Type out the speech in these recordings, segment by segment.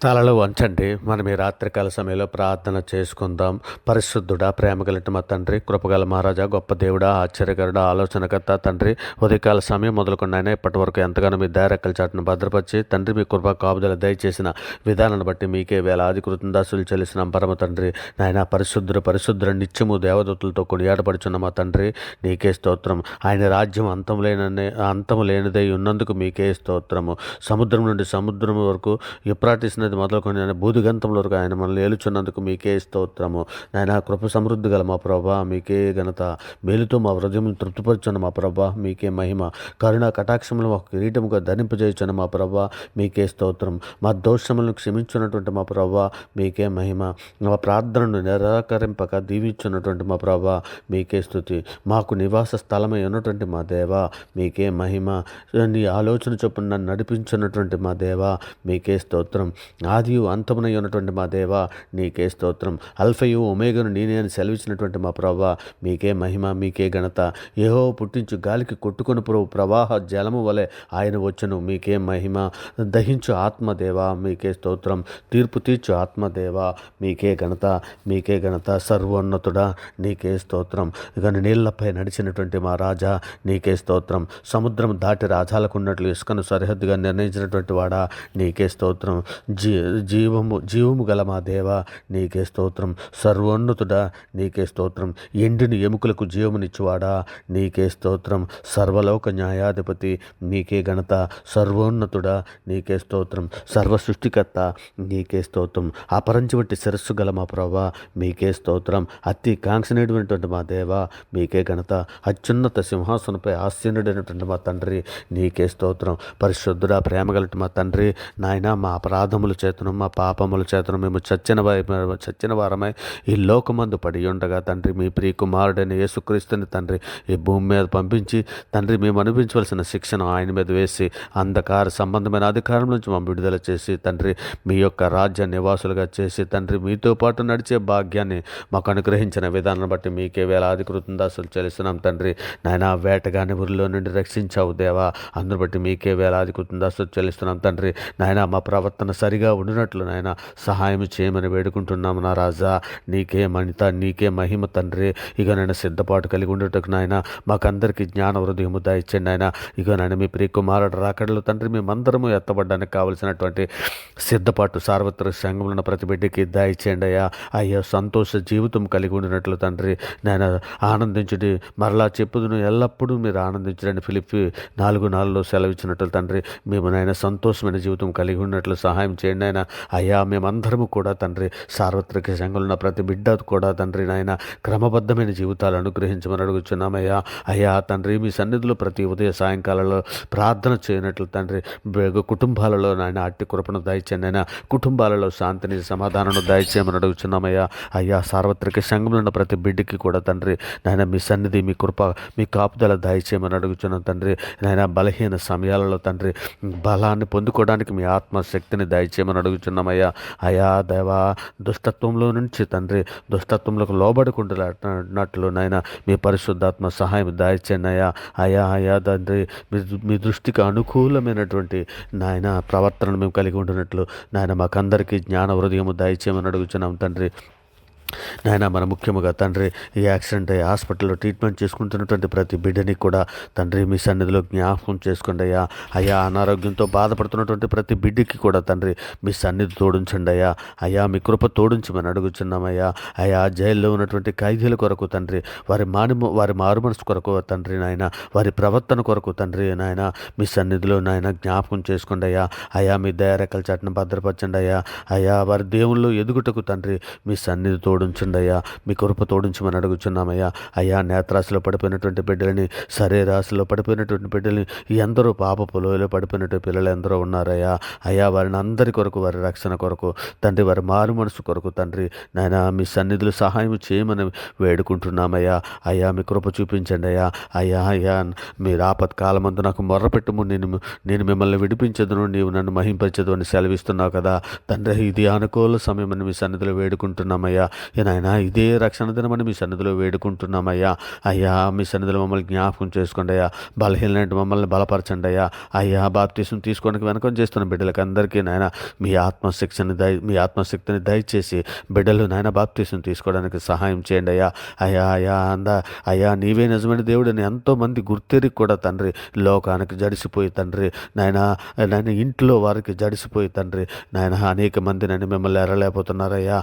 తలలు వంచండి. మనం ఈ రాత్రికాల సమయంలో ప్రార్థన చేసుకుందాం. పరిశుద్ధుడా, ప్రేమగలటి మా తండ్రి, కృపగల మహారాజా, గొప్ప దేవుడా, ఆశ్చర్యకరుడా, ఆలోచనకర్త తండ్రి, ఉదయకాల సమయం మొదలుకొని ఆయన ఇప్పటి వరకు ఎంతగానో మీ దయరెక్కల చాటును భద్రపరిచి తండ్రి మీ కృప కాపుదల దయచేసిన విధానాన్ని బట్టి మీకే వేలాది కృతజ్ఞతాస్తులు చెల్లిస్తున్నాం. పరమ తండ్రి నాయన పరిశుద్ధుడు నిత్యము దేవదూతలతో కొనియాడబడుచున్న మా తండ్రి నీకే స్తోత్రం. ఆయన రాజ్యం అంతము లేనిదై ఉన్నందుకు మీకే స్తోత్రము. సముద్రం నుండి సముద్రం వరకు ఎప్రాటిసిన మొదలుకొని భూదిగంతం వరకు ఆయన మనల్ని ఏలుచున్నందుకు మీకే స్తోత్రము. నాయన కృప సమృద్ధి గల మా ప్రభా మీకే ఘనత. మేలుతో మా హృదయం తృప్తిపరుచున్న మా ప్రభా మీకే మహిమ. కరుణ కటాక్షములు మాకు కిరీటముగా ధరింపజేయుచున్న మా ప్రభా మీకే స్తోత్రం. మా దోషములను క్షమించున్నటువంటి మా ప్రభా మీకే మహిమ. మా ప్రార్థనను నిరాకరింపక దీవించున్నటువంటి మా ప్రభా మీకే స్తుతి. మాకు నివాస స్థలమై ఉన్నటువంటి మా దేవా మీకే మహిమ. నీ ఆలోచన చొప్పున నన్ను నడిపించున్నటువంటి మా దేవా మీకే స్తోత్రం. ఆదియు అంతమునై ఉన్నటువంటి మా దేవా నీకే స్తోత్రం. అల్ఫయు ఒమేగను నేనే అని సెలవిచ్చినటువంటి మా ప్రభా మీకే మహిమ, మీకే ఘనత. యెహోవా పుట్టించు గాలికి కొట్టుకొని ప్రవాహ జలము వలె ఆయన వచ్చును మీకే మహిమ. దహించు ఆత్మదేవా మీకే స్తోత్రం. తీర్పు తీర్చు ఆత్మదేవా మీకే ఘనత, మీకే ఘనత. సర్వోన్నతుడా నీకే స్తోత్రం. ఇక నీళ్లపై నడిచినటువంటి మా రాజా నీకే స్తోత్రం. సముద్రం దాటి రాజాలకున్నట్లు ఇసుకను సరిహద్దుగా నిర్ణయించినటువంటి వాడా నీకే స్తోత్రం. జీవము గల మా దేవా నీకే స్తోత్రం. సర్వోన్నతుడా నీకే స్తోత్రం. ఎండిని ఎముకలకు జీవమునిచ్చువాడా నీకే స్తోత్రం. సర్వలోక న్యాయాధిపతి నీకే ఘనత. సర్వోన్నతుడా నీకే స్తోత్రం. సర్వ సృష్టికర్త నీకే స్తోత్రం. అపరంచి వంటి శిరస్సు గల మా ప్రభా మీకే స్తోత్రం. అతి కాంక్షణీయుడైనటువంటి మా దేవా మీకే ఘనత. అత్యున్నత సింహాసనపై ఆసీనుడైనటువంటి మా తండ్రి నీకే స్తోత్రం. పరిశుద్ధుడా, ప్రేమగలటి మా తండ్రి నాయన, మా అపరాధముల చేతను మా పాపముల చేతను మేము చచ్చిన వారమై ఈ లోకమందు పడి ఉండగా తండ్రి మీ ప్రియ కుమారుడైన యేసుక్రీస్తుని తండ్రి ఈ భూమి మీద పంపించి తండ్రి మేము అనిపించవలసిన శిక్షను ఆయన మీద వేసి అంధకార సంబంధమైన అధికారం నుంచి మేము విడుదల చేసి తండ్రి మీ యొక్క రాజ్య నివాసులుగా చేసి తండ్రి మీతో పాటు నడిచే భాగ్యాన్ని మాకు అనుగ్రహించిన విధానం బట్టి మీకే వేలాది కృతజ్ఞతాస్తులు చెల్లిస్తున్నాం తండ్రి. నాయన వేటగాని ఊరిలో నుండి రక్షించావు దేవా, అందును బట్టి మీకే వేలాది కృతజ్ఞతాస్తులు చెల్లిస్తున్నాం తండ్రి. నాయన మా ప్రవర్తన సరిగా ఉండినట్లు నాయన సహాయం చేయమని వేడుకుంటున్నాము నా రాజా. నీకే మణిత, నీకే మహిమ తండ్రి. ఇక నేను సిద్ధపాటు కలిగి ఉండటకు నాయన మాకందరికీ జ్ఞాన హృదయము దయచేయండి నాయన. ఇక నాయన మీ ప్రియ కుమారుడు రాకడలు తండ్రి మేమందరము ఎత్తబడ్డానికి కావలసినటువంటి సిద్ధపాటు సార్వత్రిక సంఘంలో ప్రతి బిడ్డకి దయచేయండి అయ్యా. అయ్యా సంతోష జీవితం కలిగి ఉండినట్లు తండ్రి నాయన ఆనందించుడి. మరలా చెప్పుదును ఎల్లప్పుడూ మీరు ఆనందించండి. ఫిలిప్పి 4:4 సెలవిచ్చినట్లు తండ్రి మేము నాయన సంతోషమైన జీవితం కలిగి ఉన్నట్లు సహాయం చేయండి ఆయన. అయ్యా మేమందరము కూడా తండ్రి సార్వత్రిక సంఘంలో ప్రతి బిడ్డ కూడా తండ్రి నాయన క్రమబద్ధమైన జీవితాలు అనుగ్రహించమని అడుగుచున్నామయ్యా. అయ్యా తండ్రి మీ సన్నిధిలో ప్రతి ఉదయ సాయంకాలంలో ప్రార్థన చేయనట్లు తండ్రి కుటుంబాలలో నాయన అట్టి కృపను దయచేయండి అయినా. కుటుంబాలలో శాంతిని సమాధానం దయచేయమని అడుగుచున్నామయ్యా. అయ్యా సార్వత్రిక సంఘంలో ప్రతి బిడ్డకి కూడా తండ్రి నాయన మీ సన్నిధి, మీ కృప, మీ కాపుదల దయచేయమని అడుగుచున్నాం తండ్రి. నాయన బలహీన సమయాలలో తండ్రి బలాన్ని పొందుకోవడానికి మీ ఆత్మశక్తిని దయచేయమని అడుగుచున్నామయ్యా. అయా దేవా దుష్టత్వంలో నుంచి తండ్రి దుష్టత్వంలోకి లోబడుకుంటున్నట్లు నాయన మీ పరిశుద్ధాత్మ సహాయం దయచేయండి అయ్యా. అయా తండ్రి మీ దృష్టికి అనుకూలమైనటువంటి నాయన ప్రవర్తనను మేము కలిగి ఉంటున్నట్లు నాయన మాకందరికీ జ్ఞాన హృదయము దయచేయమని అడుగుచున్నాం తండ్రి. నాయన మన ముఖ్యముగా తండ్రి ఈ యాక్సిడెంట్ అయ్యి హాస్పిటల్లో ట్రీట్మెంట్ చేసుకుంటున్నటువంటి ప్రతి బిడ్డని కూడా తండ్రి మీ సన్నిధిలో జ్ఞాపకం చేసుకోండి అయ్యా. అయ్యా అనారోగ్యంతో బాధపడుతున్నటువంటి ప్రతి బిడ్డకి కూడా తండ్రి మీ సన్నిధి తోడించండి అయ్యా. అయ్యా మీ కృప తోడించమని అడుగుచున్నామయ్యా. అయ్యా జైల్లో ఉన్నటువంటి ఖైదీల కొరకు తండ్రి వారి మారు మనసు కొరకు తండ్రి నాయన వారి ప్రవర్తన కొరకు తండ్రి నాయన మీ సన్నిధిలో నాయన జ్ఞాపకం చేసుకోండి అయ్యా. అయ్యా మీ దయారెక్కల చాటును భద్రపరచండి అయ్యా. అయ్యా వారి దేవుళ్ళు ఎదుగుటకు తండ్రి మీ సన్నిధి తోడించండి అయ్యా. మీ కృప తోడించమని అడుగుచున్నామయ్యా. అయ్యా నేత్రాశలో పడిపోయినటువంటి బిడ్డలని, శరీరాశలో పడిపోయినటువంటి బిడ్డలని, ఎందరో పాపపు లోయలో పడిపోయినటువంటి పిల్లలు ఎందరో ఉన్నారయ్యా. అయ్యా వారిని అందరి కొరకు, వారి రక్షణ కొరకు తండ్రి, వారి మారు మనసు కొరకు తండ్రి నాయన మీ సన్నిధులు సహాయం చేయమని వేడుకుంటున్నామయ్యా. అయ్యా మీ కృప చూపించండి అయ్యా. అయ్యా మీరు ఆపత్కాలమందు నాకు మొర్రపెట్టుము, నేను మిమ్మల్ని విడిపించదును, నీవు నన్ను మహింపరచదు అని సెలవిస్తున్నావు కదా తండ్రి. ఇది అనుకూల సమయం అని మీ సన్నిధిలో వేడుకుంటున్నామయ్యా. నాయన ఇదే రక్షణ దినమని మీ సన్నిధిలో వేడుకుంటున్నామయ్యా. అయ్యా మీ సన్నిధిలో మమ్మల్ని జ్ఞాపకం చేసుకోండి అయ్యా. బలహీనమైన మమ్మల్ని బలపరచండి అయ్యా. అయ్యా బాప్తీసం తీసుకోవడానికి వెనకం చేస్తున్న బిడ్డలకు అందరికీ నాయన మీ ఆత్మశక్తిని దయచేసి బిడ్డలు నాయన బాప్తీసం తీసుకోవడానికి సహాయం చేయండి అయ్యా. అయ్యా నీవే నిజమైన దేవుడని ఎంతోమంది గుర్తెరిగి కూడా తండ్రి లోకానికి జడిసిపోయి తండ్రి నాయన ఇంట్లో వారికి జడిసిపోయి తండ్రి నాయన అనేక మంది నన్ను మిమ్మల్ని ఎరలేకపోతున్నారయ్యా.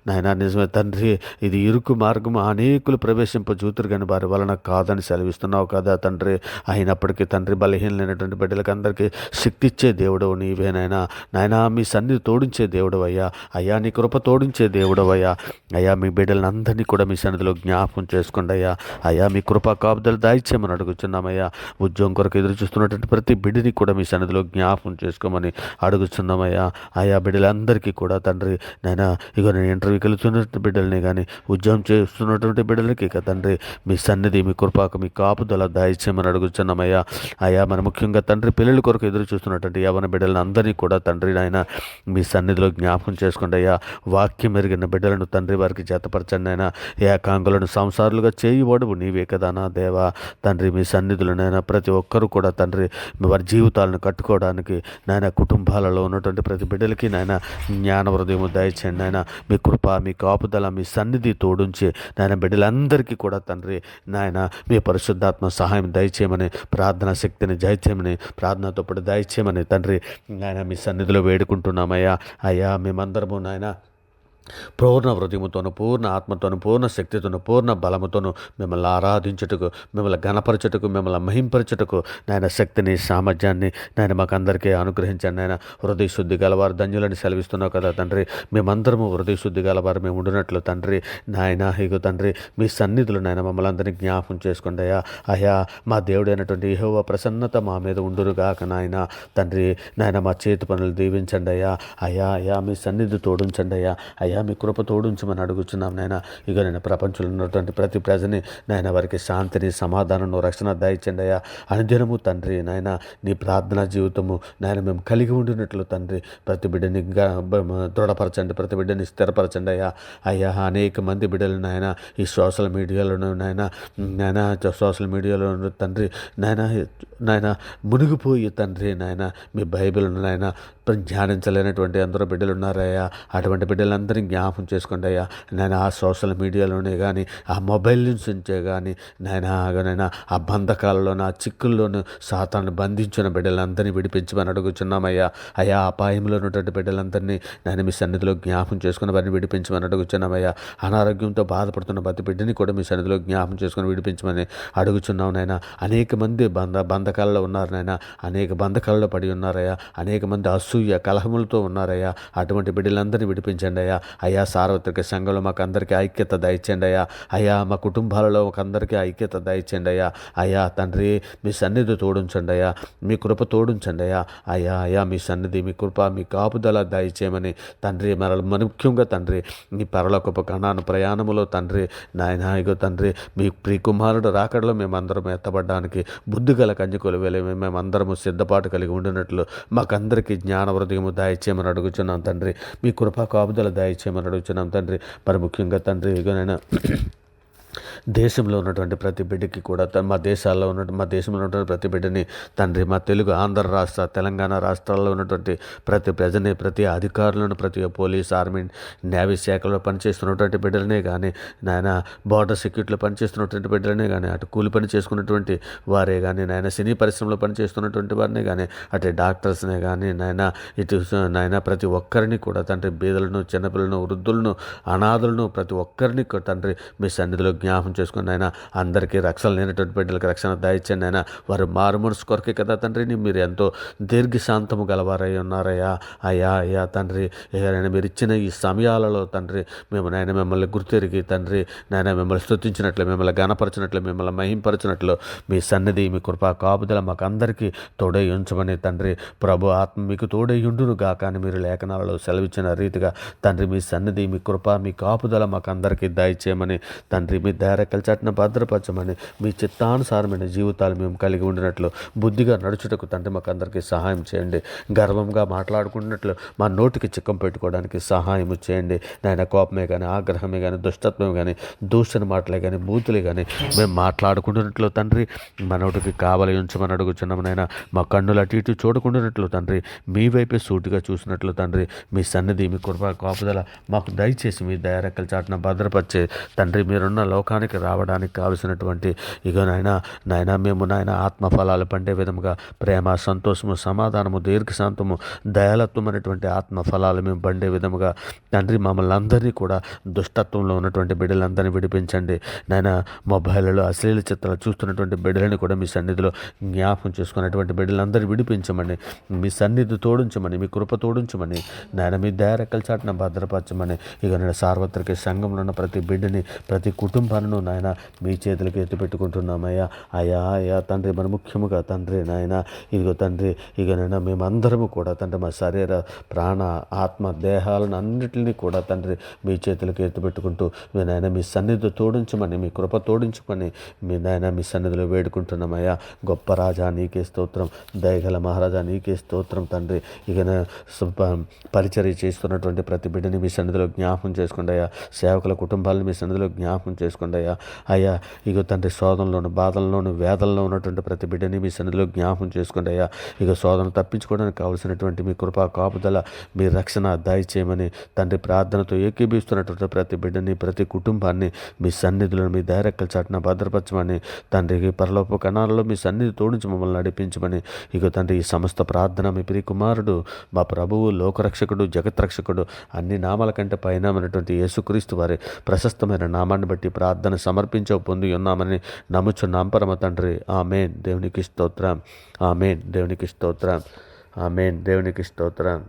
నాయన నిజమే తండ్రి, ఇది ఇరుకు మార్గము అనేకులు ప్రవేశింపజూతురు కానీ వారి వలన కాదని సెలవిస్తున్నావు కదా తండ్రి. అయినప్పటికీ తండ్రి బలహీనమైనటువంటి బిడ్డలకు అందరికీ శక్తి ఇచ్చే దేవుడవు నీవేనైనా. నాయన మీ సన్నిధి తోడించే దేవుడవు అయ్యా. అయ్యా నీ కృప తోడించే దేవుడవు అయ్యా. అయ్యా మీ బిడ్డలను అందరినీ కూడా మీ సన్నిధిలో జ్ఞాపకం చేసుకోండి అయ్యా. అయ్యా మీ కృపా కాపుదలు దాయిచ్చేమని అడుగుతున్నామయ్యా. ఉద్యోగం కొరకు ఎదురు చూస్తున్నటువంటి ప్రతి బిడ్డని కూడా మీ సన్నిధిలో జ్ఞాపకం చేసుకోమని అడుగుతున్నామయ్యా. అయ్యా బిడ్డలందరికీ కూడా తండ్రి నాయన ఇగో నేను ఇంటర్వ్యూకి వెళ్తున్నటువంటి బిడ్డలని కానీ ఉద్యోగం చేస్తున్నటువంటి బిడ్డలకి ఇక తండ్రి మీ సన్నిధి మీ కృపాకు మీ కాపుదల దాయిచ్చేమని అడుగుతున్నామయ్యా. అయ్యా మన ముఖ్యంగా తండ్రి పిల్లల కొరకు ఎదురు చూస్తున్నటువంటి యవన బిడ్డలను అందరినీ కూడా తండ్రి నాయన మీ సన్నిధిలో జ్ఞాపకం చేసుకోండి అయ్యా. వాక్యం మెరిగిన బిడ్డలను తండ్రి వారికి జతపరచండి అయినా. ఏకాంగులను సంసారులుగా చేయబడువు నీవే కదా నా దేవా. తండ్రి మీ సన్నిధులనైనా ప్రతి ఒక్కరూ కూడా తండ్రి వారి జీవితాలను కట్టుకోవడానికి నాయన కుటుంబాలలో ఉన్నటువంటి ప్రతి బిడ్డలకి నాయన జ్ఞాన హృదయము దయచేయండి నాయన. మీ కృప మీ కాపుదల మీ సన్నిధి తోడుంచి నాయన బిడ్డలందరికీ కూడా తండ్రి నాయన మీ పరిశుద్ధాత్మ సహాయం దయచేయమని, ప్రార్థనా శక్తిని దయచేయమని, ప్రార్థనతో పాటు దయచేయమని తండ్రి నాయన మీ సన్నిధిలో వేడుకుంటున్నామయ్యా. అయ్యా మేమందరము నాయన పూర్ణ హృదయముతోను, పూర్ణ ఆత్మతోను, పూర్ణ శక్తితోను, పూర్ణ బలముతోను మిమ్మల్ని ఆరాధించుటకు, మిమ్మల్ని ఘనపరచుటకు, మిమ్మల్ని మహింపరచుటకు నాయన శక్తిని సామర్థ్యాన్ని నాయన మాకందరికీ అనుగ్రహించండి నాయన. హృదయ శుద్ధి గలవారు ధన్యులని సెలవిస్తున్నావు కదా తండ్రి. మేమందరము హృదయ శుద్ధి గలవారు మేము ఉండినట్లు తండ్రి నాయన ఇగో తండ్రి మీ సన్నిధులు నాయన మమ్మల్ని అందరినీ జ్ఞాపకం చేసుకోండి అయ్యా. అయ్యా మా దేవుడైనటువంటి యెహోవా ప్రసన్నత మా మీద ఉండురుగాక నాయన. తండ్రి నాయన మా చేతి పనులు దీవించండి అయ్యా. అయ్యా మీ సన్నిధి తోడించండి అయ్యా. అయ్యా మీ కృప తోడించమని అడుగుచున్నాం నాయన. ఇక నేను ప్రపంచంలో ఉన్నటువంటి ప్రతి ప్రజని నాయన వారికి శాంతిని, సమాధానం, రక్షణ దయచండి అయ్యా. అనుదినము తండ్రి నాయన నీ ప్రార్థనా జీవితము నాయన మేము కలిగి ఉండినట్లు తండ్రి ప్రతి బిడ్డని దృఢపరచండి, ప్రతి బిడ్డని స్థిరపరచండి అయ్యా. అయ్యా అనేక మంది బిడ్డలు నాయన ఈ సోషల్ మీడియాలోను నాయన సోషల్ మీడియాలో తండ్రి నాయన మునిగిపోయి తండ్రి నాయన మీ బైబిల్ నాయన ధ్యానించలేనటువంటి ఎందరో బిడ్డలు ఉన్నారయ్యా. అటువంటి బిడ్డలందరినీ జ్ఞాపకం చేసుకోండి అయ్యా. నేను ఆ సోషల్ మీడియాలోనే కానీ ఆ మొబైల్ నుంచే కానీ నాయన ఆ బంధకాలలోనూ ఆ చిక్కుల్లోనూ సాతాను బంధించిన బిడ్డలందరినీ విడిపించమని అడుగుచున్నామయ్యా. అయ్యా అపాయంలో ఉన్నటువంటి బిడ్డలందరినీ నేను మీ సన్నిధిలో జ్ఞాపకం చేసుకుని వారిని విడిపించమని అడుగుచున్నామయ్యా. అనారోగ్యంతో బాధపడుతున్న ప్రతి బిడ్డని కూడా మీ సన్నిధిలో జ్ఞాపకం చేసుకుని విడిపించమని అడుగుచున్నాం నాయన. అనేక మంది బంధకాలలో ఉన్నారు నాయన, అనేక బంధకాలలో పడి ఉన్నారయ్యా. అనేక మంది అసూయ కలహములతో ఉన్నారయ్యా. అటువంటి బిడ్డలందరినీ విడిపించండి అయ్యా. అయ్యా సార్వత్రిక సంఘంలో మాకు అందరికీ ఐక్యత దయచేయండి అయ్యా. అయ్యా మా కుటుంబాలలో మాకు అందరికీ ఐక్యత దయచేయండి అయ్యా. అయ్యా తండ్రి మీ సన్నిధి తోడించండి అయ్యా. మీ కృప తోడించండి అయ్యా. అయ్యా మీ సన్నిధి మీ కృప మీ కాపుదల దయచేయమని తండ్రి ముఖ్యంగా తండ్రి మీ పరలోకపు కణాను ప్రయాణములో తండ్రి నాయన ఇగో తండ్రి మీ ప్రియకుమారుడు రాకడలో మేమందరం ఎత్తబడడానికి బుద్ధిగల కన్యకులు వేలే మేమందరము సిద్ధపాటు కలిగి ఉండినట్లు మాకందరికీ జ్ఞాన హృదయము దయచేయమని అడుగుచున్నాం తండ్రి. మీ కృపా కాపుదల దయచేయమని అడుగుచున్నాం తండ్రి. మరి ముఖ్యంగా తండ్రి ఇగోనైనా దేశంలో ఉన్నటువంటి ప్రతి బిడ్డకి కూడా మా దేశంలో ఉన్నటువంటి ప్రతి బిడ్డని తండ్రి మా తెలుగు ఆంధ్ర రాష్ట్ర తెలంగాణ రాష్ట్రాల్లో ఉన్నటువంటి ప్రతి ప్రజని, ప్రతి అధికారులను, ప్రతి పోలీస్, ఆర్మీ, నేవీ శాఖలో పనిచేస్తున్నటువంటి బిడ్డలనే కానీ నాయన బార్డర్ సెక్యూరిటీలో పనిచేస్తున్నటువంటి బిడ్డలనే కానీ, అటు కూలి పని చేసుకున్నటువంటి వారే కానీ నాయన సినీ పరిశ్రమలో పనిచేస్తున్నటువంటి వారినే కానీ, అటు డాక్టర్స్నే కానీ నాయన ప్రతి ఒక్కరిని కూడా తండ్రి బీదలను, చిన్నపిల్లలను, వృద్ధులను, అనాథులను ప్రతి ఒక్కరిని తండ్రి మీ సన్నిధిలో జ్ఞాపం చేసుకుని ఆయన అందరికీ రక్షణ లేనటువంటి బిడ్డలకు రక్షణ దయచండి ఆయన. వారు మారు మనసు కొరకే కదా తండ్రిని మీరు ఎంతో దీర్ఘశాంతము గలవారై ఉన్నారయ్యా. అయ్యా తండ్రి మీరు ఇచ్చిన ఈ సమయాలలో తండ్రి మేము నాయన మిమ్మల్ని గుర్తెరిగి తండ్రి నాయన మిమ్మల్ని స్తుతించినట్లు, మిమ్మల్ని గణపరచినట్లు, మిమ్మల్ని మహింపరచినట్లు మీ సన్నిధి మీ కృపా కాపుదల మాకు అందరికీ తోడై ఉంచమని తండ్రి ప్రభు ఆత్మ మీకు తోడై ఉండును గాక అని మీరు లేఖనాలలో సెలవిచ్చిన రీతిగా తండ్రి మీ సన్నిధి మీ కృప మీ కాపుదల మాకు అందరికీ దయచేయమని తండ్రి మీ దయారెక్కల చాటున భద్రపరచమని, మీ చిత్తానుసారమైన జీవితాలు మేము కలిగి ఉండినట్లు, బుద్ధిగా నడుచుటకు తండ్రి మాకు అందరికీ సహాయం చేయండి. గర్వంగా మాట్లాడుకున్నట్లు మా నోటికి చిక్కం పెట్టుకోవడానికి సహాయం చేయండి. నాయన కోపమే కానీ, ఆగ్రహమే కానీ, దుష్టత్వమే కానీ, దూషణ మాటలే కానీ, బూతులే కానీ మేము మాట్లాడుకుంటున్నట్లు తండ్రి మా నోటికి కావలి ఉంచమని అడుగుచున్నాము. నాయన మా కన్నులు అటు ఇటు చూడకుండానట్లు తండ్రి, మీ వైపే సూటిగా చూసినట్లు తండ్రి, మీ సన్నిధి, మీ కృప కాపుదల మాకు దయచేసి మీ దయారెక్కల చాటున భద్రపరిచే తండ్రి, మీరున్న లోకానికి రావడానికి కావలసినటువంటి ఇక నాయన మేము ఆత్మఫలాలు పండే విధముగా ప్రేమ, సంతోషము, సమాధానము, దీర్ఘశాంతము, దయాలత్వం అనేటువంటి ఆత్మఫలాలు మేము పండే విధముగా తండ్రి మమ్మల్ని అందరినీ కూడా దుష్టత్వంలో ఉన్నటువంటి బిడ్డలందరినీ విడిపించండి. నాయన మొబైల్లో అశ్లీల చిత్రాలు చూస్తున్నటువంటి బిడ్డలని కూడా మీ సన్నిధిలో జ్ఞాపకం చేసుకున్నటువంటి బిడ్డలందరినీ విడిపించమని, మీ సన్నిధి తోడించమని, మీ కృప తోడించమని, నాయన మీ దయారెక్కల చాటున భద్రపరచమని, ఇక నేను సార్వత్రిక సంఘంలో ఉన్న ప్రతి బిడ్డని, ప్రతి కుటుంబాలను నాయన మీ చేతులకి ఎత్తిపెట్టుకుంటున్నామయ్యా. అయ్యా తండ్రి, మన ముఖ్యముగా తండ్రి నాయన ఇదిగో తండ్రి, ఇక నేను మేమందరము కూడా తండ్రి మా శరీర, ప్రాణ, ఆత్మ, దేహాలను అన్నిటినీ కూడా తండ్రి మీ చేతులకి ఎత్తిపెట్టుకుంటూ నాయన మీ సన్నిధి తోడించమని, మీ కృప తోడించమని మీ నాయన మీ సన్నిధిలో వేడుకుంటున్నామయ్యా. గొప్ప రాజా నీకే స్తోత్రం, దయగల మహారాజా నీకే స్తోత్రం తండ్రి. ఇక పరిచర్య చేస్తున్నటువంటి ప్రతి బిడ్డని మీ సన్నిధిలో జ్ఞాపకం చేసుకోండి అయ్యా. సేవకుల కుటుంబాలను మీ సన్నిధిలో జ్ఞాపకం చేసుకోండి అయ్యా. ఇక తండ్రి శోధనలోను, బాధల్లోను, వేదనలో ఉన్నటువంటి ప్రతి బిడ్డని మీ సన్నిధిలో జ్ఞాపకం చేసుకోండి అయ్యా. ఇక శోధన తప్పించుకోవడానికి కావలసినటువంటి మీ కృపా కాపుదల, మీ రక్షణ దయచేయమని తండ్రి ప్రార్థనతో ఏకీభిస్తున్నటువంటి ప్రతి బిడ్డని, ప్రతి కుటుంబాన్ని మీ సన్నిధిలో మీ దయారెక్కల చాటున భద్రపరచమని తండ్రికి, పరలోక కణాలలో మీ సన్నిధి తోడించి మమ్మల్ని నడిపించమని, ఇక తండ్రి ఈ సమస్త ప్రార్థన మీ ప్రియ కుమారుడు, మా ప్రభువు, లోకరక్షకుడు, జగత్రక్షకుడు, అన్ని నామాల కంటే పైనామైనటువంటి యేసుక్రీస్తు వారి ప్రశస్తమైన నామాన్ని బట్టి ప్రార్థన పొంది ఉన్నామని నమ్ముచున్నాం పరమ తండ్రి. ఆమేన్. దేవునికి స్తోత్రం. ఆమేన్. దేవునికి స్తోత్రం. ఆమేన్. దేవునికి స్తోత్రం.